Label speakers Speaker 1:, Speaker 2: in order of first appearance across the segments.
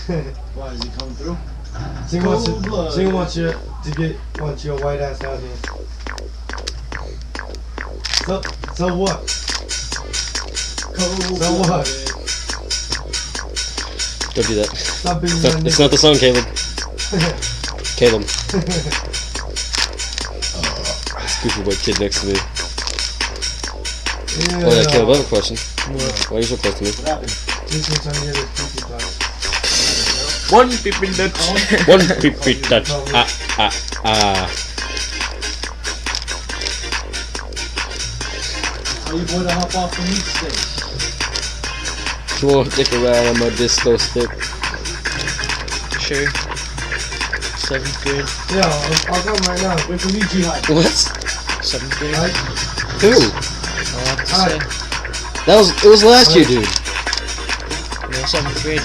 Speaker 1: Why is he coming through?
Speaker 2: She wants you to wants your white ass out here. So what? So what?
Speaker 3: Don't do that.
Speaker 2: Stop being
Speaker 3: It's not the song, Caleb. Caleb. This goofy white kid next to me.
Speaker 2: Yeah.
Speaker 3: Oh yeah, Caleb, I have a question.
Speaker 4: What?
Speaker 3: Why are you so close to me?
Speaker 4: One pippin Dutch.
Speaker 3: One pee touch.
Speaker 1: Are you boy to hop off the meat stick?
Speaker 3: You won't stick around on my disco stick.
Speaker 4: Sure. 7th grade.
Speaker 2: Yeah, I'll come right now.
Speaker 1: Wait for me, Jihad.
Speaker 3: What?
Speaker 4: 7th grade.
Speaker 2: Right?
Speaker 3: Who?
Speaker 4: I'll have to say.
Speaker 3: It was last year, dude.
Speaker 4: No, 7th grade.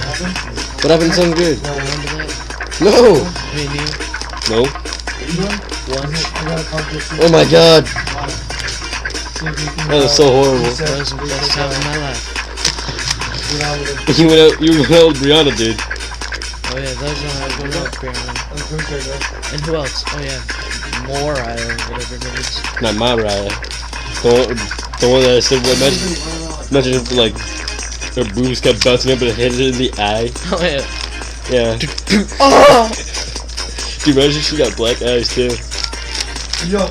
Speaker 3: What happened in 7th grade?
Speaker 4: Remember that?
Speaker 3: No!
Speaker 4: Me and you.
Speaker 3: No?
Speaker 4: Once.
Speaker 2: I gotta talk to you.
Speaker 3: Oh my god!
Speaker 2: See if you can,
Speaker 3: That was so horrible.
Speaker 4: That was the best time of my life.
Speaker 2: get out with it.
Speaker 3: You went out with Brianna, dude.
Speaker 4: Oh yeah, that was when I was going out apparently.
Speaker 2: I'm pretty sure that.
Speaker 4: And who else? Oh yeah. Moriah or whatever it is.
Speaker 3: Not my Mariah. The one that I said, imagine if, like, her boobs kept bouncing up and it hit her in the eye.
Speaker 4: Oh yeah.
Speaker 3: Yeah.
Speaker 4: Oh!
Speaker 3: Dude, imagine if she got black eyes, too.
Speaker 2: Yo.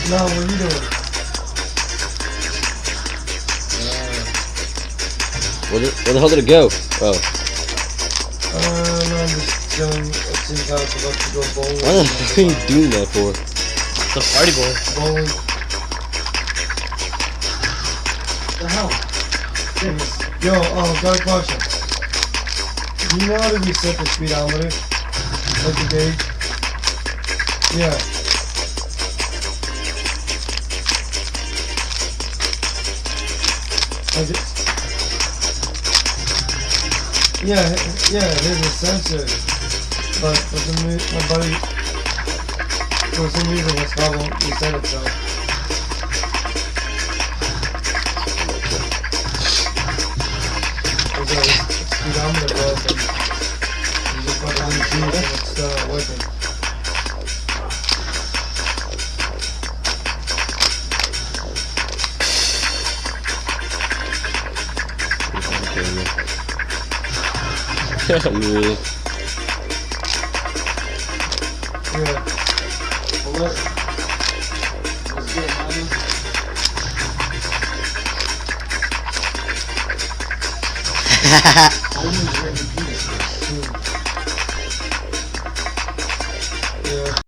Speaker 2: No, what are you doing?
Speaker 3: Where the hell did it go? Oh.
Speaker 2: I'm just chilling. It seems I was about to go bowling.
Speaker 3: Why the heck are you doing that for?
Speaker 4: The party boy.
Speaker 2: Bowling.
Speaker 1: The hell?
Speaker 2: Yo, got a question. Do you know how to reset the speedometer? Like the gauge? Yeah. Like it. Yeah, there's a sensor. But for some reason, my buddy, for some reason, his car won't reset itself. Speedometer broke and you just fucking repeat and it's working.
Speaker 3: Really?
Speaker 2: Yeah.
Speaker 1: Well, let's get money. Only drink